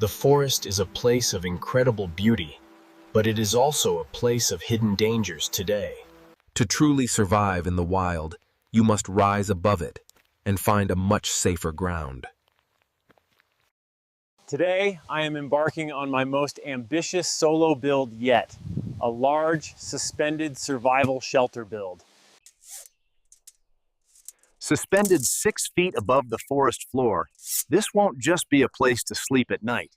The forest is a place of incredible beauty, but it is also a place of hidden dangers today. To truly survive in the wild, you must rise above it and find a much safer ground. Today, I am embarking on my most ambitious solo build yet, a large, suspended survival shelter build. Suspended 6 feet above the forest floor, this won't just be a place to sleep at night.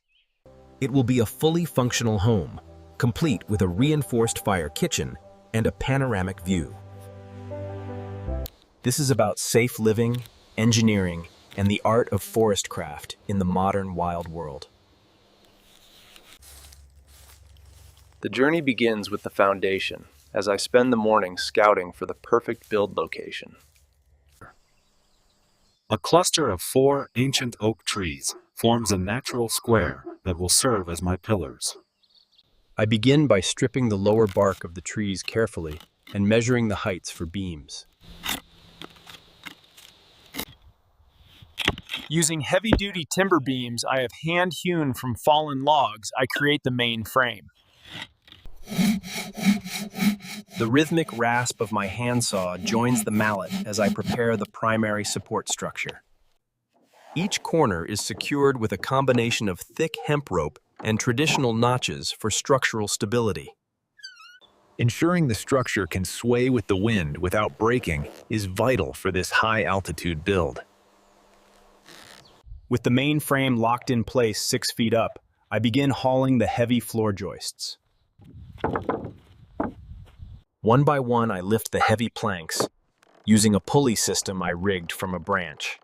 It will be a fully functional home, complete with a reinforced fire kitchen and a panoramic view. This is about safe living, engineering, and the art of forest craft in the modern wild world. The journey begins with the foundation, as I spend the morning scouting for the perfect build location. A cluster of 4 ancient oak trees forms a natural square that will serve as my pillars. I begin by stripping the lower bark of the trees carefully and measuring the heights for beams. Using heavy-duty timber beams I have hand-hewn from fallen logs, I create the main frame. The rhythmic rasp of my handsaw joins the mallet as I prepare the primary support structure. Each corner is secured with a combination of thick hemp rope and traditional notches for structural stability. Ensuring the structure can sway with the wind without breaking is vital for this high-altitude build. With the main frame locked in place 6 feet up, I begin hauling the heavy floor joists. One by one, I lift the heavy planks, using a pulley system I rigged from a branch.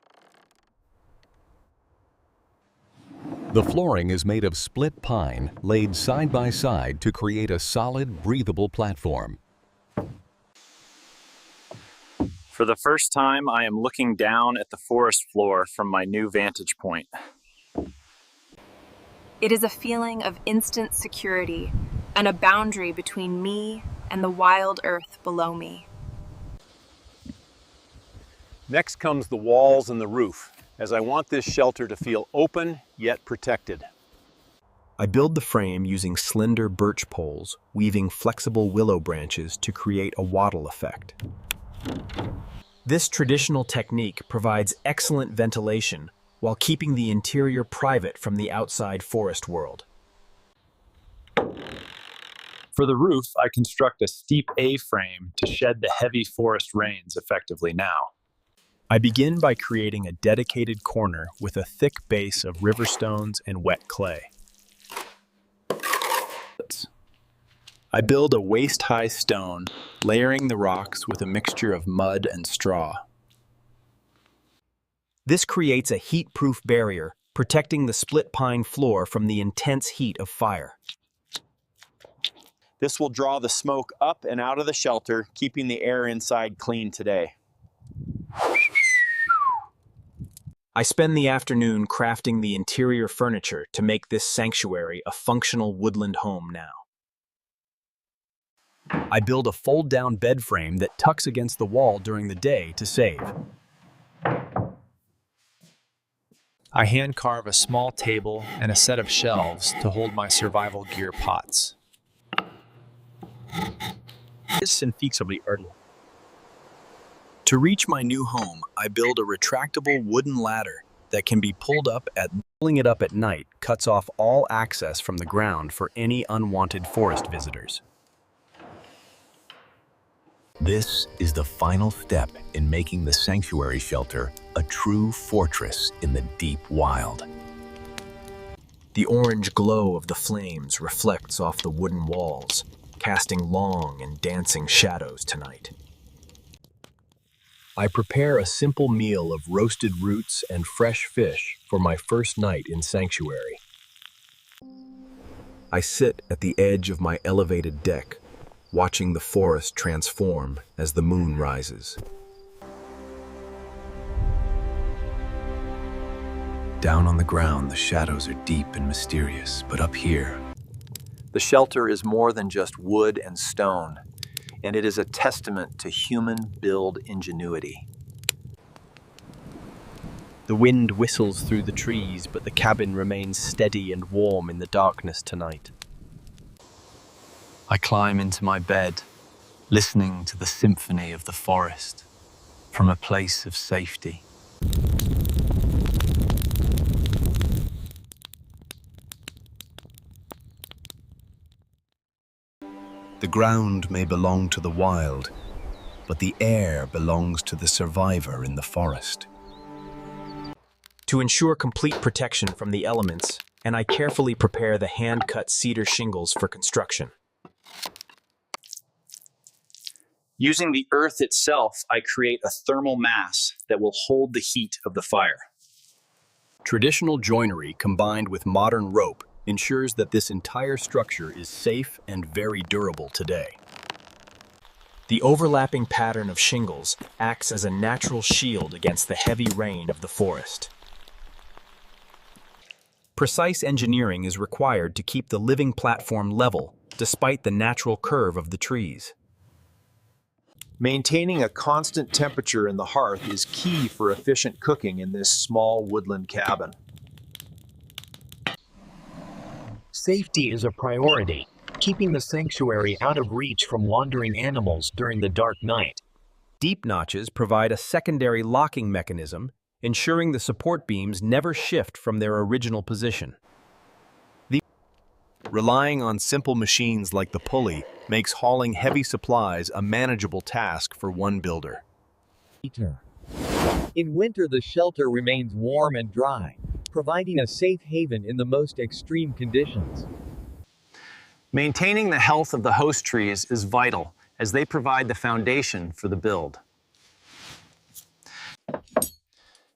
The flooring is made of split pine laid side by side to create a solid, breathable platform. For the first time, I am looking down at the forest floor from my new vantage point. It is a feeling of instant security and a boundary between me and the wild earth below me. Next comes the walls and the roof, as I want this shelter to feel open yet protected. I build the frame using slender birch poles, weaving flexible willow branches to create a wattle effect. This traditional technique provides excellent ventilation while keeping the interior private from the outside forest world. For the roof, I construct a steep A-frame to shed the heavy forest rains effectively now. I begin by creating a dedicated corner with a thick base of river stones and wet clay. I build a waist-high stone, layering the rocks with a mixture of mud and straw. This creates a heat-proof barrier, protecting the split pine floor from the intense heat of fire. This will draw the smoke up and out of the shelter, keeping the air inside clean today. I spend the afternoon crafting the interior furniture to make this sanctuary a functional woodland home now. I build a fold-down bed frame that tucks against the wall during the day to save. I hand-carve a small table and a set of shelves to hold my survival gear pots. To reach my new home, I build a retractable wooden ladder that can be pulled up pulling it up at night cuts off all access from the ground for any unwanted forest visitors. This is the final step in making the sanctuary shelter a true fortress in the deep wild. The orange glow of the flames reflects off the wooden walls, casting long and dancing shadows tonight. I prepare a simple meal of roasted roots and fresh fish for my first night in sanctuary. I sit at the edge of my elevated deck, watching the forest transform as the moon rises. Down on the ground, the shadows are deep and mysterious, but up here, The shelter is more than just wood and stone, and it is a testament to human build ingenuity. The The wind whistles through the trees, but the cabin remains steady and warm in the darkness tonight. I climb into my bed, listening to the symphony of the forest from a place of safety. The ground may belong to the wild, but the air belongs to the survivor in the forest. To ensure complete protection from the elements, and I carefully prepare the hand-cut cedar shingles for construction. Using the earth itself, I create a thermal mass that will hold the heat of the fire. Traditional joinery combined with modern rope ensures that this entire structure is safe and very durable today. The overlapping pattern of shingles acts as a natural shield against the heavy rain of the forest. Precise engineering is required to keep the living platform level, despite the natural curve of the trees. Maintaining a constant temperature in the hearth is key for efficient cooking in this small woodland cabin. Safety is a priority, keeping the sanctuary out of reach from wandering animals during the dark night. Deep notches provide a secondary locking mechanism, ensuring the support beams never shift from their original position. Relying on simple machines like the pulley makes hauling heavy supplies a manageable task for one builder. In winter, the shelter remains warm and dry, providing a safe haven in the most extreme conditions. Maintaining the health of the host trees is vital, as they provide the foundation for the build.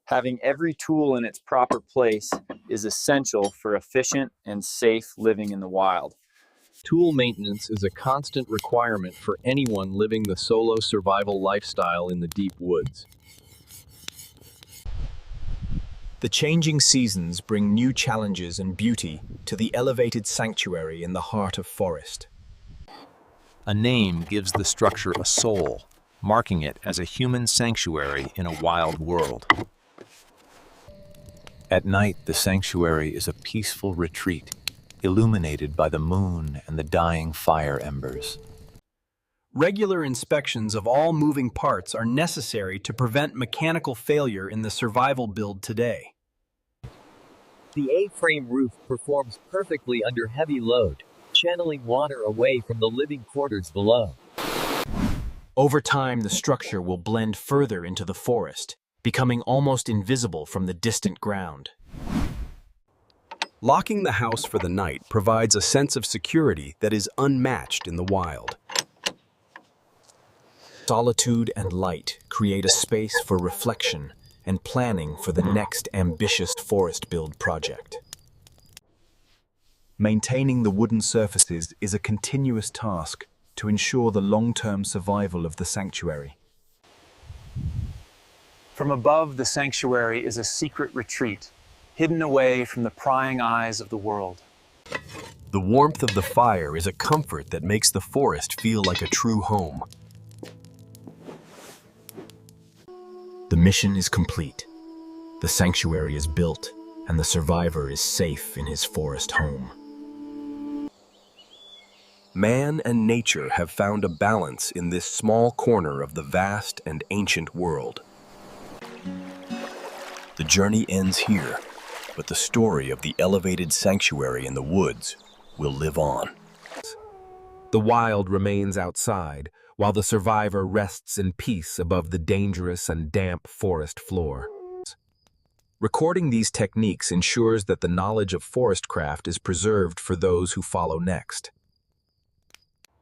Having every tool in its proper place is essential for efficient and safe living in the wild. Tool maintenance is a constant requirement for anyone living the solo survival lifestyle in the deep woods. The changing seasons bring new challenges and beauty to the elevated sanctuary in the heart of forest. A name gives the structure a soul, marking it as a human sanctuary in a wild world. At night, the sanctuary is a peaceful retreat, illuminated by the moon and the dying fire embers. Regular inspections of all moving parts are necessary to prevent mechanical failure in the survival build today. The A-frame roof performs perfectly under heavy load, channeling water away from the living quarters below. Over time, the structure will blend further into the forest, becoming almost invisible from the distant ground. Locking the house for the night provides a sense of security that is unmatched in the wild. Solitude and light create a space for reflection and planning for the next ambitious forest build project. Maintaining the wooden surfaces is a continuous task to ensure the long-term survival of the sanctuary. From above, the sanctuary is a secret retreat, hidden away from the prying eyes of the world. The warmth of the fire is a comfort that makes the forest feel like a true home. The mission is complete. The sanctuary is built, and the survivor is safe in his forest home. Man and nature have found a balance in this small corner of the vast and ancient world. The journey ends here, but the story of the elevated sanctuary in the woods will live on. The wild remains outside, while the survivor rests in peace above the dangerous and damp forest floor. Recording these techniques ensures that the knowledge of forest craft is preserved for those who follow next.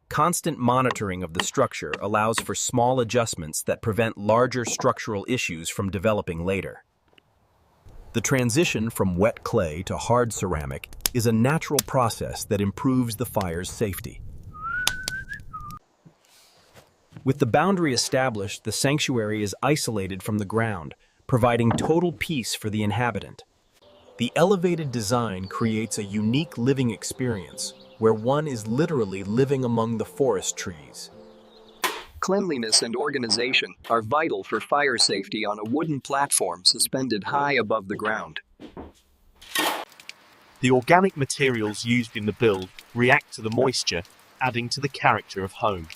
Constant monitoring of the structure allows for small adjustments that prevent larger structural issues from developing later. The transition from wet clay to hard ceramic is a natural process that improves the fire's safety. With the boundary established, the sanctuary is isolated from the ground, providing total peace for the inhabitant. The elevated design creates a unique living experience where one is literally living among the forest trees. Cleanliness and organization are vital for fire safety on a wooden platform suspended high above the ground. The organic materials used in the build react to the moisture, adding to the character of home.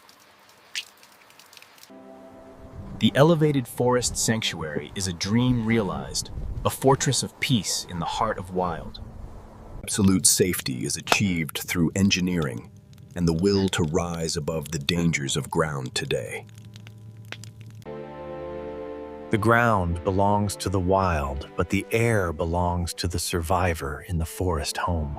The elevated forest sanctuary is a dream realized, a fortress of peace in the heart of wild. Absolute safety is achieved through engineering and the will to rise above the dangers of ground today. The ground belongs to the wild, but the air belongs to the survivor in the forest home.